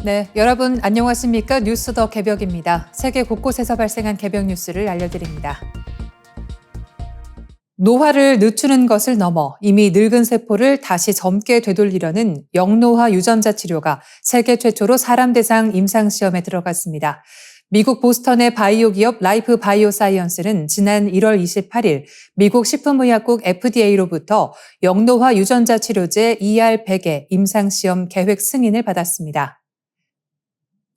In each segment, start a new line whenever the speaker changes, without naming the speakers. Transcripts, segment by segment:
네, 여러분 안녕하십니까? 뉴스 더 개벽입니다. 세계 곳곳에서 발생한 개벽 뉴스를 알려드립니다. 노화를 늦추는 것을 넘어 이미 늙은 세포를 다시 젊게 되돌리려는 영노화 유전자 치료가 세계 최초로 사람 대상 임상시험에 들어갔습니다. 미국 보스턴의 바이오 기업 라이프 바이오사이언스는 지난 1월 28일 미국 식품의약국 FDA로부터 영노화 유전자 치료제 ER100의 임상시험 계획 승인을 받았습니다.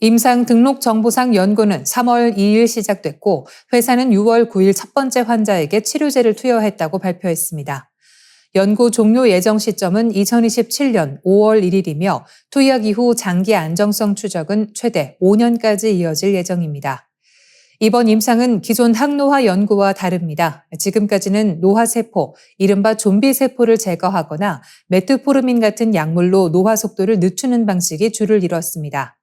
임상 등록 정보상 연구는 3월 2일 시작됐고 회사는 6월 9일 첫 번째 환자에게 치료제를 투여했다고 발표했습니다. 연구 종료 예정 시점은 2027년 5월 1일이며 투약 이후 장기 안정성 추적은 최대 5년까지 이어질 예정입니다. 이번 임상은 기존 항노화 연구와 다릅니다. 지금까지는 노화세포, 이른바 좀비세포를 제거하거나 메트포르민 같은 약물로 노화 속도를 늦추는 방식이 주를 이뤘습니다.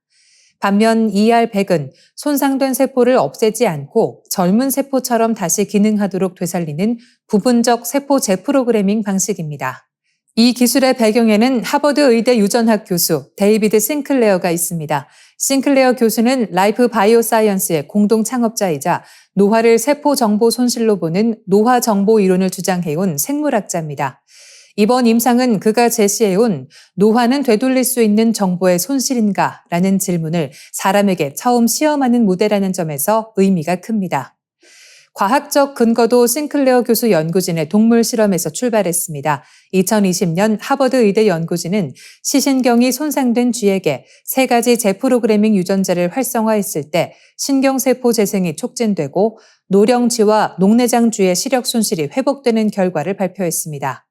반면 ER100은 손상된 세포를 없애지 않고 젊은 세포처럼 다시 기능하도록 되살리는 부분적 세포 재프로그래밍 방식입니다. 이 기술의 배경에는 하버드 의대 유전학 교수 데이비드 싱클레어가 있습니다. 싱클레어 교수는 라이프 바이오사이언스의 공동 창업자이자 노화를 세포 정보 손실로 보는 노화 정보 이론을 주장해온 생물학자입니다. 이번 임상은 그가 제시해온 노화는 되돌릴 수 있는 정보의 손실인가? 라는 질문을 사람에게 처음 시험하는 무대라는 점에서 의미가 큽니다. 과학적 근거도 싱클레어 교수 연구진의 동물 실험에서 출발했습니다. 2020년 하버드 의대 연구진은 시신경이 손상된 쥐에게 3가지 재프로그래밍 유전자를 활성화했을 때 신경세포 재생이 촉진되고 노령쥐와 녹내장 쥐의 시력 손실이 회복되는 결과를 발표했습니다.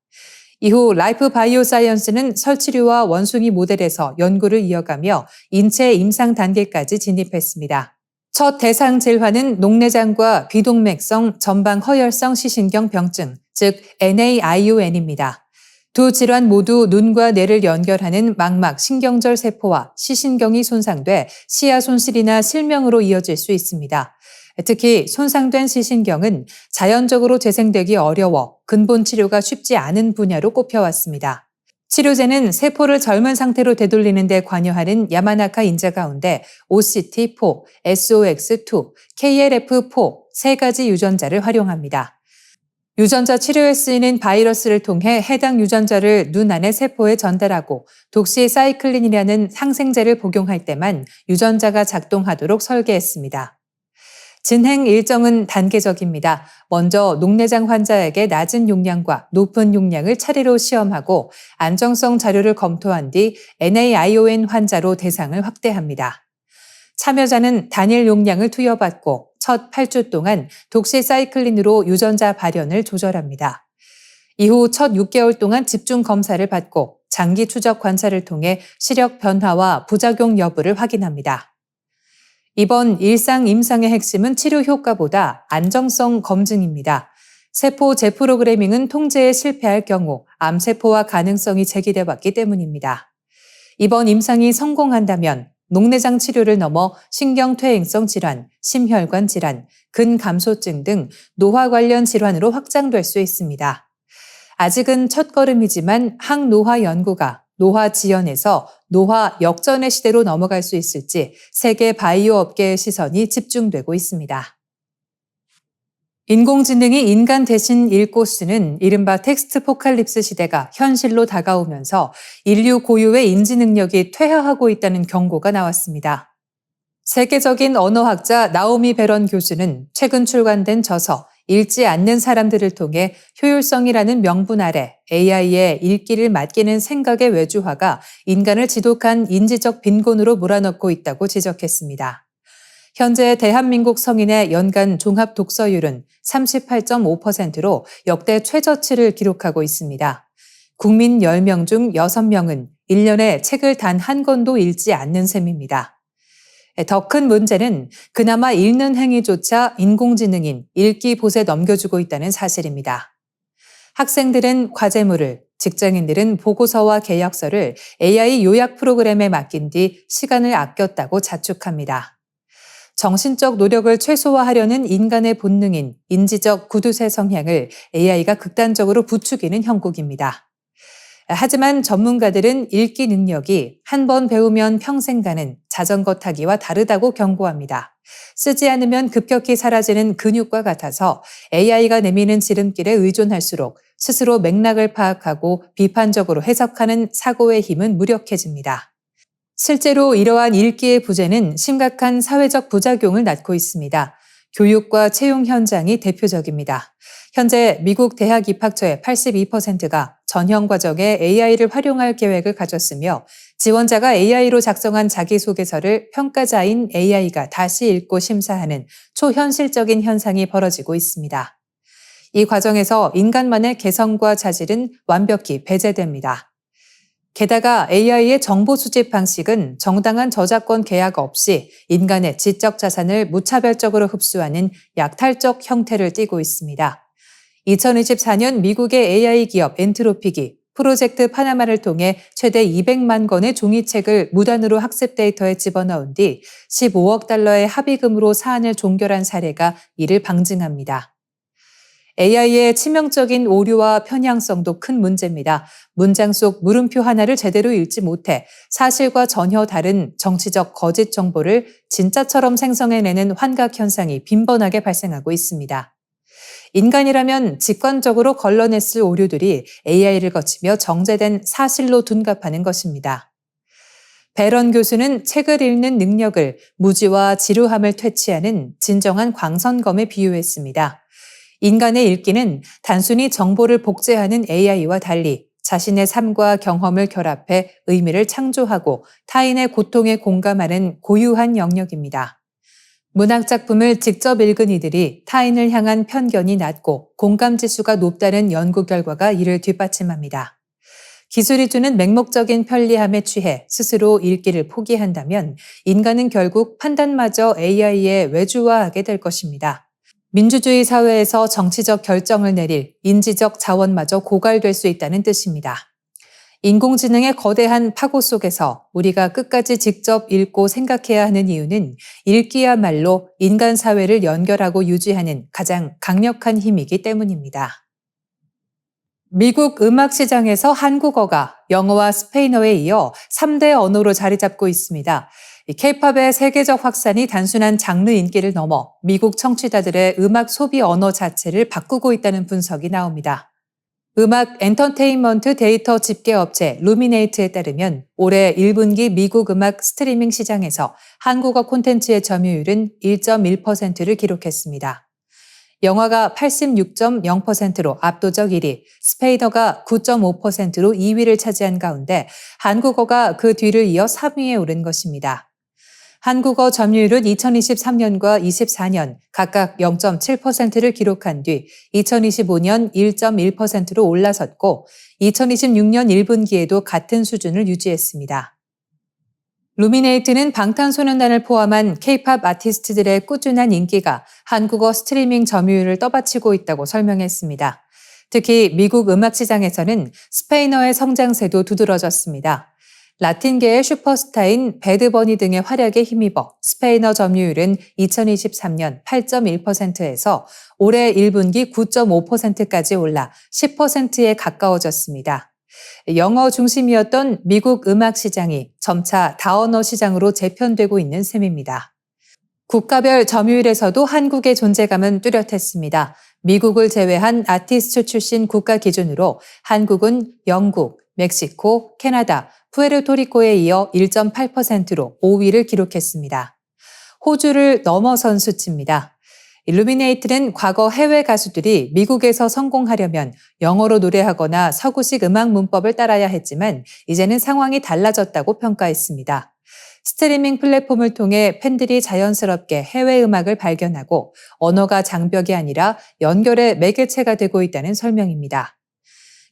이후 라이프 바이오사이언스는 설치류와 원숭이 모델에서 연구를 이어가며 인체 임상 단계까지 진입했습니다. 첫 대상 질환은 녹내장과 비동맥성 전방 허혈성 시신경 병증, 즉 NAION입니다. 두 질환 모두 눈과 뇌를 연결하는 망막 신경절 세포와 시신경이 손상돼 시야 손실이나 실명으로 이어질 수 있습니다. 특히 손상된 시신경은 자연적으로 재생되기 어려워 근본 치료가 쉽지 않은 분야로 꼽혀왔습니다. 치료제는 세포를 젊은 상태로 되돌리는 데 관여하는 야마나카 인자 가운데 OCT4, SOX2, KLF4 3가지 유전자를 활용합니다. 유전자 치료에 쓰이는 바이러스를 통해 해당 유전자를 눈 안의 세포에 전달하고 독시사이클린이라는 항생제를 복용할 때만 유전자가 작동하도록 설계했습니다. 진행 일정은 단계적입니다. 먼저 녹내장 환자에게 낮은 용량과 높은 용량을 차례로 시험하고 안정성 자료를 검토한 뒤 NAION 환자로 대상을 확대합니다. 참여자는 단일 용량을 투여받고 첫 8주 동안 독시사이클린으로 유전자 발현을 조절합니다. 이후 첫 6개월 동안 집중 검사를 받고 장기 추적 관찰을 통해 시력 변화와 부작용 여부를 확인합니다. 이번 일상 임상의 핵심은 치료 효과보다 안정성 검증입니다. 세포 재프로그래밍은 통제에 실패할 경우 암세포와 가능성이 제기돼 왔기 때문입니다. 이번 임상이 성공한다면 녹내장 치료를 넘어 신경퇴행성 질환, 심혈관 질환, 근감소증 등 노화 관련 질환으로 확장될 수 있습니다. 아직은 첫걸음이지만 항노화 연구가 노화 지연에서 노화 역전의 시대로 넘어갈 수 있을지 세계 바이오 업계의 시선이 집중되고 있습니다. 인공지능이 인간 대신 읽고 쓰는 이른바 텍스트 포칼립스 시대가 현실로 다가오면서 인류 고유의 인지 능력이 퇴화하고 있다는 경고가 나왔습니다. 세계적인 언어학자 나오미 베런 교수는 최근 출간된 저서 읽지 않는 사람들을 통해 효율성이라는 명분 아래 AI의 읽기를 맡기는 생각의 외주화가 인간을 지독한 인지적 빈곤으로 몰아넣고 있다고 지적했습니다. 현재 대한민국 성인의 연간 종합 독서율은 38.5%로 역대 최저치를 기록하고 있습니다. 국민 10명 중 6명은 1년에 책을 단 한 권도 읽지 않는 셈입니다. 더 큰 문제는 그나마 읽는 행위조차 인공지능인 읽기봇에 넘겨주고 있다는 사실입니다. 학생들은 과제물을, 직장인들은 보고서와 계약서를 AI 요약 프로그램에 맡긴 뒤 시간을 아꼈다고 자축합니다. 정신적 노력을 최소화하려는 인간의 본능인 인지적 구두쇠 성향을 AI가 극단적으로 부추기는 형국입니다. 하지만 전문가들은 읽기 능력이 한 번 배우면 평생 가는 자전거 타기와 다르다고 경고합니다. 쓰지 않으면 급격히 사라지는 근육과 같아서 AI가 내미는 지름길에 의존할수록 스스로 맥락을 파악하고 비판적으로 해석하는 사고의 힘은 무력해집니다. 실제로 이러한 읽기의 부재는 심각한 사회적 부작용을 낳고 있습니다. 교육과 채용 현장이 대표적입니다. 현재 미국 대학 입학처의 82%가 전형 과정에 AI를 활용할 계획을 가졌으며 지원자가 AI로 작성한 자기소개서를 평가자인 AI가 다시 읽고 심사하는 초현실적인 현상이 벌어지고 있습니다. 이 과정에서 인간만의 개성과 자질은 완벽히 배제됩니다. 게다가 AI의 정보 수집 방식은 정당한 저작권 계약 없이 인간의 지적 자산을 무차별적으로 흡수하는 약탈적 형태를 띠고 있습니다. 2024년 미국의 AI 기업 엔트로픽이 프로젝트 파나마를 통해 최대 200만 권의 종이책을 무단으로 학습 데이터에 집어넣은 뒤 15억 달러의 합의금으로 사안을 종결한 사례가 이를 방증합니다. AI의 치명적인 오류와 편향성도 큰 문제입니다. 문장 속 물음표 하나를 제대로 읽지 못해 사실과 전혀 다른 정치적 거짓 정보를 진짜처럼 생성해내는 환각 현상이 빈번하게 발생하고 있습니다. 인간이라면 직관적으로 걸러냈을 오류들이 AI를 거치며 정제된 사실로 둔갑하는 것입니다. 베런 교수는 책을 읽는 능력을 무지와 지루함을 퇴치하는 진정한 광선검에 비유했습니다. 인간의 읽기는 단순히 정보를 복제하는 AI와 달리 자신의 삶과 경험을 결합해 의미를 창조하고 타인의 고통에 공감하는 고유한 영역입니다. 문학 작품을 직접 읽은 이들이 타인을 향한 편견이 낮고 공감 지수가 높다는 연구 결과가 이를 뒷받침합니다. 기술이 주는 맹목적인 편리함에 취해 스스로 읽기를 포기한다면 인간은 결국 판단마저 AI에 외주화하게 될 것입니다. 민주주의 사회에서 정치적 결정을 내릴 인지적 자원마저 고갈될 수 있다는 뜻입니다. 인공지능의 거대한 파고 속에서 우리가 끝까지 직접 읽고 생각해야 하는 이유는 읽기야말로 인간 사회를 연결하고 유지하는 가장 강력한 힘이기 때문입니다. 미국 음악 시장에서 한국어가 영어와 스페인어에 이어 3대 언어로 자리 잡고 있습니다. K-팝의 세계적 확산이 단순한 장르 인기를 넘어 미국 청취자들의 음악 소비 언어 자체를 바꾸고 있다는 분석이 나옵니다. 음악 엔터테인먼트 데이터 집계 업체 루미네이트에 따르면 올해 1분기 미국 음악 스트리밍 시장에서 한국어 콘텐츠의 점유율은 1.1%를 기록했습니다. 영화가 86.0%로 압도적 1위, 스페인어가 9.5%로 2위를 차지한 가운데 한국어가 그 뒤를 이어 3위에 오른 것입니다. 한국어 점유율은 2023년과 24년 각각 0.7%를 기록한 뒤 2025년 1.1%로 올라섰고 2026년 1분기에도 같은 수준을 유지했습니다. 루미네이트는 방탄소년단을 포함한 K-팝 아티스트들의 꾸준한 인기가 한국어 스트리밍 점유율을 떠받치고 있다고 설명했습니다. 특히 미국 음악 시장에서는 스페인어의 성장세도 두드러졌습니다. 라틴계의 슈퍼스타인 배드버니 등의 활약에 힘입어 스페인어 점유율은 2023년 8.1%에서 올해 1분기 9.5%까지 올라 10%에 가까워졌습니다. 영어 중심이었던 미국 음악 시장이 점차 다언어 시장으로 재편되고 있는 셈입니다. 국가별 점유율에서도 한국의 존재감은 뚜렷했습니다. 미국을 제외한 아티스트 출신 국가 기준으로 한국은 영국, 멕시코, 캐나다, 푸에르토리코에 이어 1.8%로 5위를 기록했습니다. 호주를 넘어선 수치입니다. 일루미네이트는 과거 해외 가수들이 미국에서 성공하려면 영어로 노래하거나 서구식 음악 문법을 따라야 했지만 이제는 상황이 달라졌다고 평가했습니다. 스트리밍 플랫폼을 통해 팬들이 자연스럽게 해외 음악을 발견하고 언어가 장벽이 아니라 연결의 매개체가 되고 있다는 설명입니다.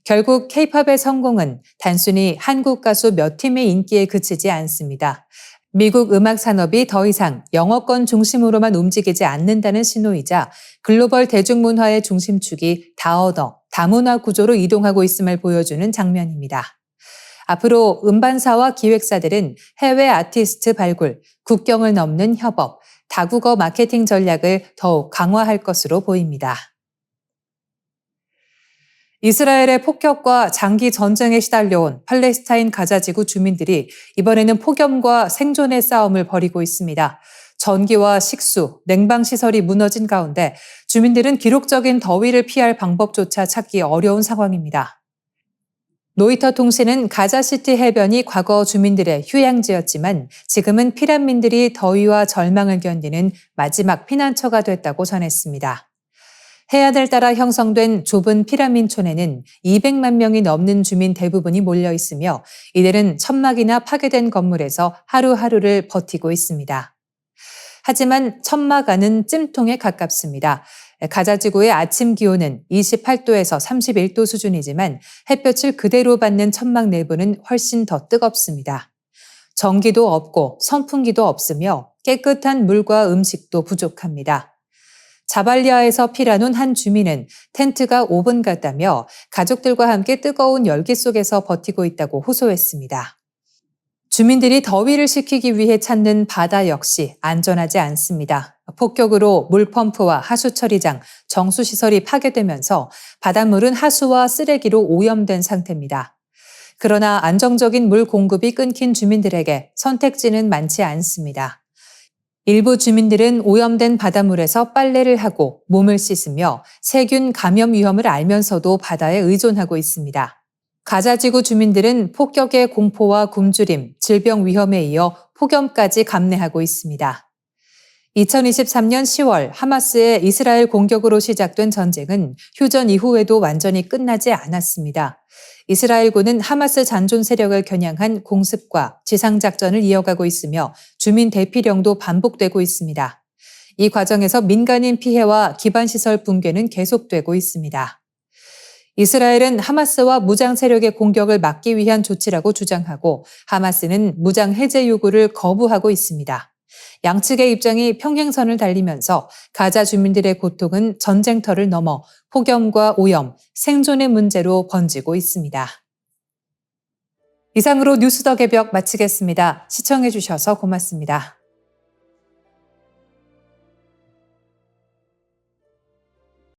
결국 K-팝의 성공은 단순히 한국 가수 몇 팀의 인기에 그치지 않습니다. 미국 음악 산업이 더 이상 영어권 중심으로만 움직이지 않는다는 신호이자 글로벌 대중문화의 중심축이 다언어, 다문화 구조로 이동하고 있음을 보여주는 장면입니다. 앞으로 음반사와 기획사들은 해외 아티스트 발굴, 국경을 넘는 협업, 다국어 마케팅 전략을 더욱 강화할 것으로 보입니다. 이스라엘의 폭격과 장기 전쟁에 시달려온 팔레스타인 가자지구 주민들이 이번에는 폭염과 생존의 싸움을 벌이고 있습니다. 전기와 식수, 냉방시설이 무너진 가운데 주민들은 기록적인 더위를 피할 방법조차 찾기 어려운 상황입니다. 로이터 통신은 가자시티 해변이 과거 주민들의 휴양지였지만 지금은 피난민들이 더위와 절망을 견디는 마지막 피난처가 됐다고 전했습니다. 해안을 따라 형성된 좁은 피라민촌에는 200만 명이 넘는 주민 대부분이 몰려 있으며 이들은 천막이나 파괴된 건물에서 하루하루를 버티고 있습니다. 하지만 천막 안은 찜통에 가깝습니다. 가자지구의 아침 기온은 28도에서 31도 수준이지만 햇볕을 그대로 받는 천막 내부는 훨씬 더 뜨겁습니다. 전기도 없고 선풍기도 없으며 깨끗한 물과 음식도 부족합니다. 자발리아에서 피라논 한 주민은 텐트가 5분 같다며 가족들과 함께 뜨거운 열기 속에서 버티고 있다고 호소했습니다. 주민들이 더위를 식히기 위해 찾는 바다 역시 안전하지 않습니다. 폭격으로 물펌프와 하수처리장, 정수시설이 파괴되면서 바닷물은 하수와 쓰레기로 오염된 상태입니다. 그러나 안정적인 물 공급이 끊긴 주민들에게 선택지는 많지 않습니다. 일부 주민들은 오염된 바닷물에서 빨래를 하고 몸을 씻으며 세균 감염 위험을 알면서도 바다에 의존하고 있습니다. 가자지구 주민들은 폭격의 공포와 굶주림, 질병 위험에 이어 폭염까지 감내하고 있습니다. 2023년 10월 하마스의 이스라엘 공격으로 시작된 전쟁은 휴전 이후에도 완전히 끝나지 않았습니다. 이스라엘군은 하마스 잔존 세력을 겨냥한 공습과 지상작전을 이어가고 있으며 주민 대피령도 반복되고 있습니다. 이 과정에서 민간인 피해와 기반시설 붕괴는 계속되고 있습니다. 이스라엘은 하마스와 무장 세력의 공격을 막기 위한 조치라고 주장하고 하마스는 무장 해제 요구를 거부하고 있습니다. 양측의 입장이 평행선을 달리면서 가자 주민들의 고통은 전쟁터를 넘어 폭염과 오염, 생존의 문제로 번지고 있습니다. 이상으로 뉴스 더 개벽 마치겠습니다. 시청해 주셔서 고맙습니다.